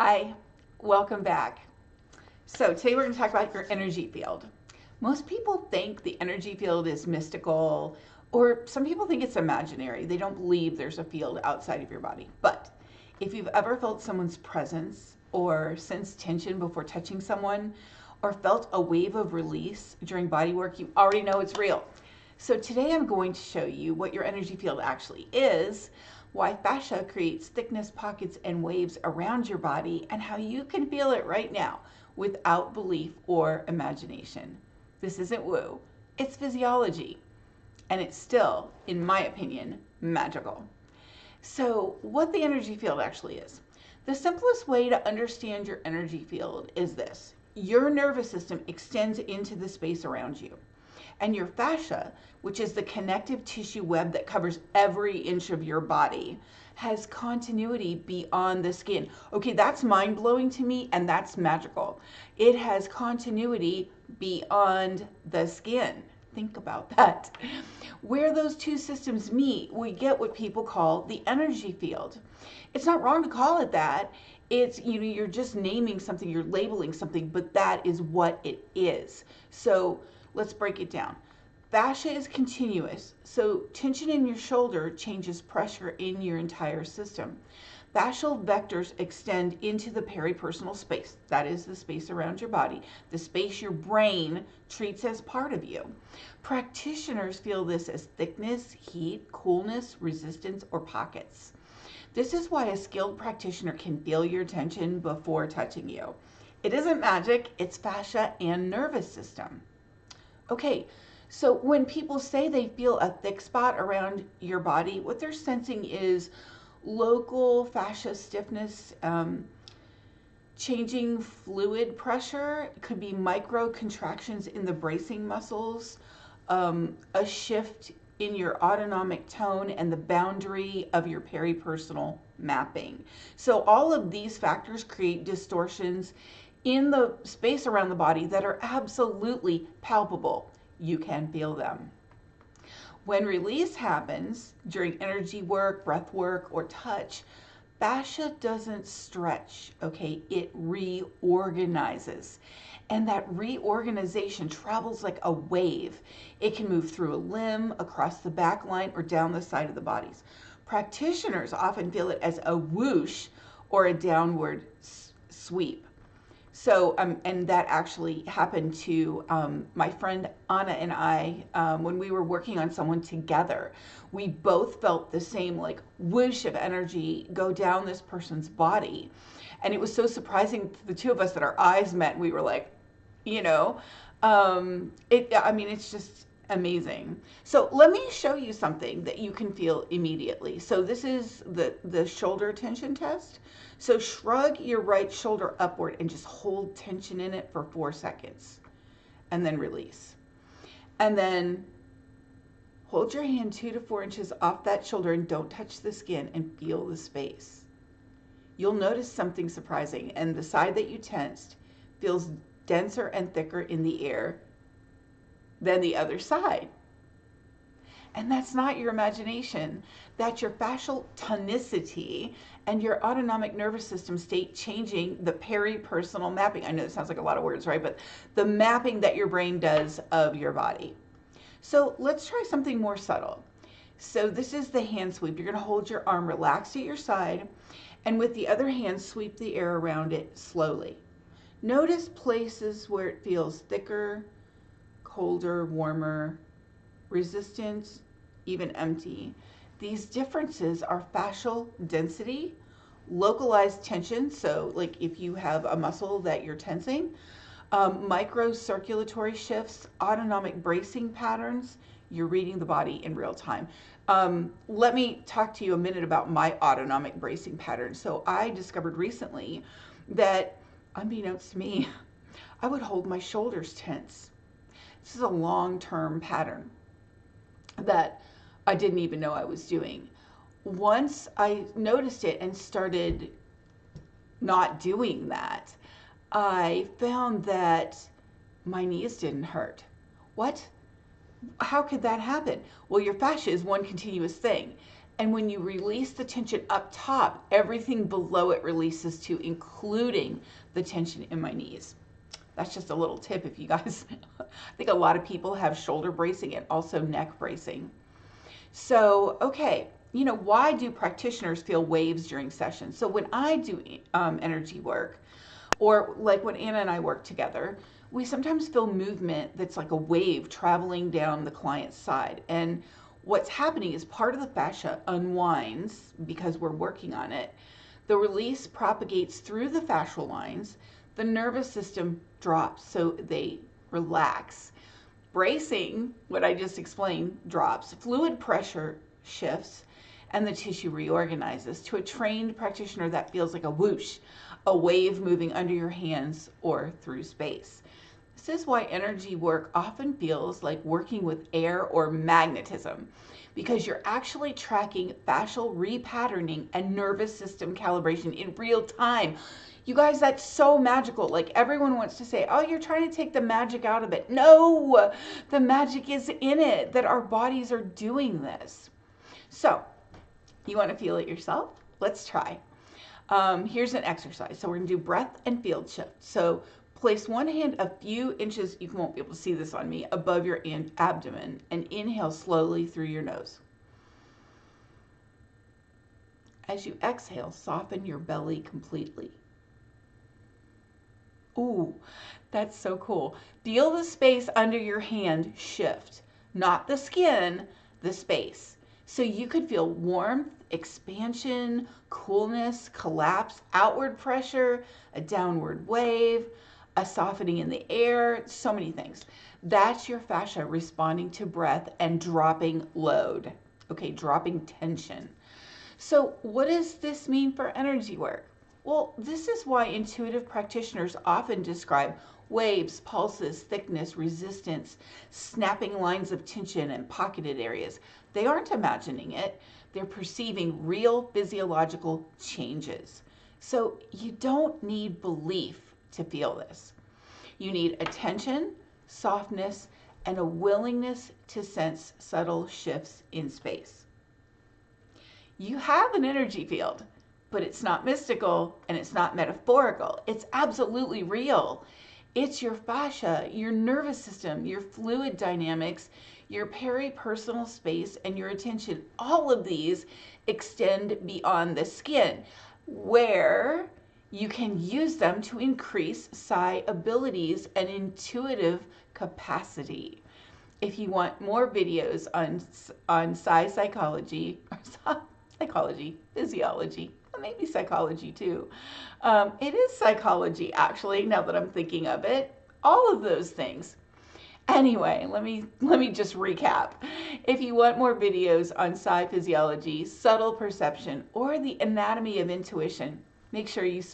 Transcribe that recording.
Hi, welcome back. So today we're going to talk about your energy field. Most people think the energy field is mystical, or some people think it's imaginary. They don't believe there's a field outside of your body. But if you've ever felt someone's presence or sensed tension before touching someone, or felt a wave of release during body work, you already know it's real. So today I'm going to show you what your energy field actually is, why fascia creates thickness, pockets, and waves around your body, and how you can feel it right now without belief or imagination. This isn't woo, it's physiology, and it's still, in my opinion, magical. So, what the energy field actually is. The simplest way to understand your energy field is this: your nervous system extends into the space around you. And your fascia, which is the connective tissue web that covers every inch of your body, has continuity beyond the skin. Okay, that's mind blowing to me, and that's magical. It has continuity beyond the skin. Think about that. Where those two systems meet, we get what people call the energy field. It's not wrong to call it that. It's, you're just naming something, you're labeling something, but that is what it is. So let's break it down. Fascia is continuous, so tension in your shoulder changes pressure in your entire system. Fascial vectors extend into the peripersonal space. That is the space around your body, the space your brain treats as part of you. Practitioners feel this as thickness, heat, coolness, resistance, or pockets. This is why a skilled practitioner can feel your tension before touching you. It isn't magic, it's fascia and nervous system. Okay, so when people say they feel a thick spot around your body, what they're sensing is local fascia stiffness, changing fluid pressure. It could be micro contractions in the bracing muscles, a shift in your autonomic tone, and the boundary of your peripersonal mapping. So all of these factors create distortions in the space around the body that are absolutely palpable. You can feel them. When release happens during energy work, breath work, or touch, fascia doesn't stretch, okay? It reorganizes. And that reorganization travels like a wave. It can move through a limb, across the back line, or down the side of the bodies. Practitioners often feel it as a whoosh or a downward sweep. So, and that actually happened to my friend Anna and I when we were working on someone together. We both felt the same like whoosh of energy go down this person's body. And it was so surprising to the two of us that our eyes met. We were like, it's just amazing. So let me show you something that you can feel immediately. So this is the shoulder tension test. So shrug your right shoulder upward and just hold tension in it for 4 seconds and then release. And then hold your hand 2 to 4 inches off that shoulder and don't touch the skin and feel the space. You'll notice something surprising, and the side that you tensed feels denser and thicker in the air than the other side. And that's not your imagination. That's your fascial tonicity and your autonomic nervous system state changing the peripersonal mapping. I know it sounds like a lot of words, right? But the mapping that your brain does of your body. So let's try something more subtle. So this is the hand sweep. You're going to hold your arm relaxed at your side, and with the other hand, sweep the air around it slowly. Notice places where it feels thicker, colder, warmer, resistant, even empty. These differences are fascial density, localized tension, so like if you have a muscle that you're tensing, microcirculatory shifts, autonomic bracing patterns. You're reading the body in real time. Let me talk to you a minute about my autonomic bracing pattern. So I discovered recently that, unbeknownst to me, I would hold my shoulders tense. This is a long-term pattern that I didn't even know I was doing. Once I noticed it and started not doing that, I found that my knees didn't hurt. What? How could that happen? Well, your fascia is one continuous thing. And when you release the tension up top, everything below it releases too, including the tension in my knees. That's just a little tip if you guys, I think a lot of people have shoulder bracing and also neck bracing. So, okay, why do practitioners feel waves during sessions? So when I do energy work, or like when Anna and I work together, we sometimes feel movement that's like a wave traveling down the client's side. And what's happening is part of the fascia unwinds because we're working on it. The release propagates through the fascial lines. The nervous system drops, so they relax. Bracing, what I just explained, drops. Fluid pressure shifts, and the tissue reorganizes. To a trained practitioner, that feels like a whoosh, a wave moving under your hands or through space. This is why energy work often feels like working with air or magnetism, because you're actually tracking fascial repatterning and nervous system calibration in real time. You guys, that's so magical. Like everyone wants to say, oh, you're trying to take the magic out of it. No, the magic is in it, that our bodies are doing this. So you want to feel it yourself? Let's try. Here's an exercise. So we're going to do breath and field shift. So place one hand a few inches, you won't be able to see this on me, above your abdomen, and inhale slowly through your nose. As you exhale, soften your belly completely. Ooh, that's so cool. Feel the space under your hand shift, not the skin, the space. So you could feel warmth, expansion, coolness, collapse, outward pressure, a downward wave, a softening in the air, so many things. That's your fascia responding to breath and dropping load. Okay, dropping tension. So what does this mean for energy work? Well, this is why intuitive practitioners often describe waves, pulses, thickness, resistance, snapping lines of tension, and pocketed areas. They aren't imagining it. They're perceiving real physiological changes. So you don't need belief to feel this. You need attention, softness, and a willingness to sense subtle shifts in space. You have an energy field, but it's not mystical and it's not metaphorical. It's absolutely real. It's your fascia, your nervous system, your fluid dynamics, your peripersonal space, and your attention. All of these extend beyond the skin, where you can use them to increase psi abilities and intuitive capacity. If you want more videos on psi psychology, physiology, maybe psychology too. It is psychology, actually, now that I'm thinking of it. All of those things. Anyway, let me just recap. If you want more videos on psi physiology, subtle perception, or the anatomy of intuition, make sure you